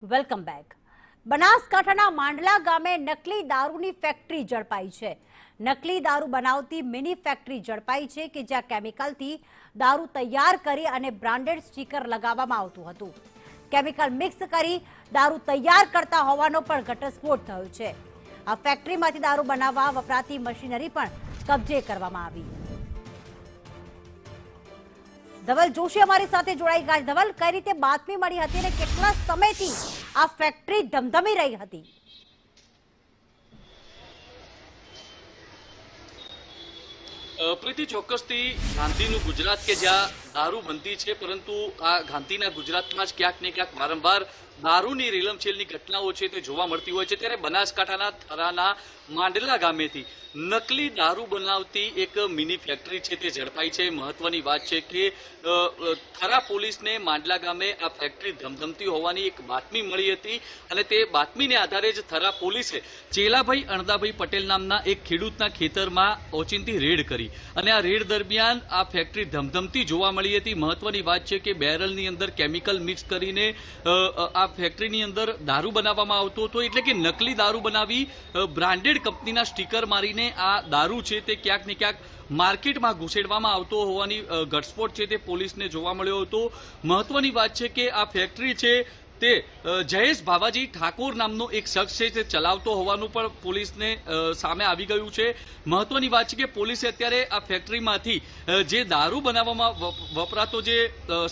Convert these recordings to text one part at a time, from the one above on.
Welcome back. બનાસકાંઠાના માંડલા ગામે નકલી દારૂની ફેક્ટરી ઝડપાઈ છે. નકલી દારૂ બનાવતી મિની ફેક્ટરી ઝડપાઈ છે કે જ્યાં કેમિકલથી દારૂ તૈયાર કરી અને બ્રાન્ડેડ સ્ટીકર લગાવવામાં આવતું હતું. કેમિકલ મિક્સ કરી દારૂ તૈયાર કરતા હોવાનો પણ ઘટસ્ફોટ થયો છે. આ ફેક્ટરીમાંથી દારૂ બનાવવા વપરાતી મશીનરી પણ કબજે કરવામાં આવી. ધવલ જોશી અમારી સાથે જોડાઈ ગયા. ધવલ, કઈ રીતે બાતમી મળી હતી અને કેટલા સમયથી આ ફેક્ટરી ધમધમી રહી હતી? પ્રીતિ, ચોક્કસથી ગાંધીનું ગુજરાત કે જ્યાં દારૂ બનતી છે, પરંતુ આ ગાંધીના ગુજરાતમાં જ ક્યાંક ને ક્યાંક વારંવાર દારૂની રેલમછેલની ઘટનાઓ છે તે જોવા મળતી હોય છે. ત્યારે બનાસકાંઠાના થરાના માંડલા ગામેથી નકલી દારૂ બનાવતી એક મિની ફેક્ટરી છે તે ઝડપાઈ છે. મહત્વની વાત છે કે થરા પોલીસને માંડલા ગામે આ ફેક્ટરી ધમધમતી હોવાની એક બાતમી મળી હતી અને તે બાતમીને આધારે જ થરા પોલીસે ચેલાભાઈ અણદાભાઈ પટેલ નામના એક ખેડૂતના ખેતરમાં ઓચિંતી રેડ કરી અને આ રેડ દરમિયાન આ ફેક્ટરી ધમધમતી જોવા મળી હતી. મહત્વની વાત છે કે બેરલની અંદર કેમિકલ મિક્સ કરીને આ ફેક્ટરીની અંદર દારૂ બનાવવામાં આવતો હતો, એટલે કે નકલી દારૂ બનાવી બ્રાન્ડેડ કંપનીના સ્ટીકર મારીને આ દારૂ છે તે ક્યાંક ને ક્યાંક માર્કેટમાં ઘુસેડવામાં આવતો હોવાની ઘટસ્ફોટ છે તે પોલીસને જોવા મળ્યો હતો. મહત્વની વાત છે કે આ ફેક્ટરી છે તે જયેશ ભાવાજી ઠાકોર નામનો એક શખ્સ છે તે ચલાવતો હોવાનું પણ પોલીસને સામે આવી ગયું છે. મહત્વની વાત છે કે પોલીસે અત્યારે આ ફેક્ટરીમાંથી જે દારૂ બનાવવામાં વપરાતો જે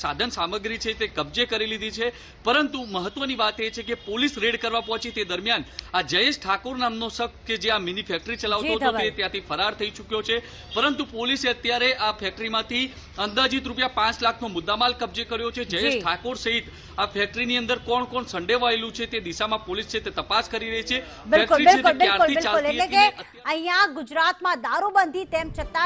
સાધન સામગ્રી છે તે કબજે કરી લીધી છે. પરંતુ મહત્વની વાત એ છે કે પોલીસ રેડ કરવા પહોંચી તે દરમિયાન આ જયેશ ઠાકોર નામનો શખ્સ કે જે આ મિની ફેક્ટરી ચલાવતો હતો તે ત્યાંથી ફરાર થઈ ચૂક્યો છે. પરંતુ પોલીસે અત્યારે આ ફેક્ટરીમાંથી અંદાજિત ₹5 લાખનો મુદ્દામાલ કબજે કર્યો છે. જયેશ ઠાકોર સહિત આ ફેક્ટરીની અંદર કોણ કોણ સંડેવાયેલું છે તે દિશામાં પોલીસ છે તે તપાસ કરી રહી છે. અહીંયા ગુજરાતમાં દારૂબંધી તેમ છતાં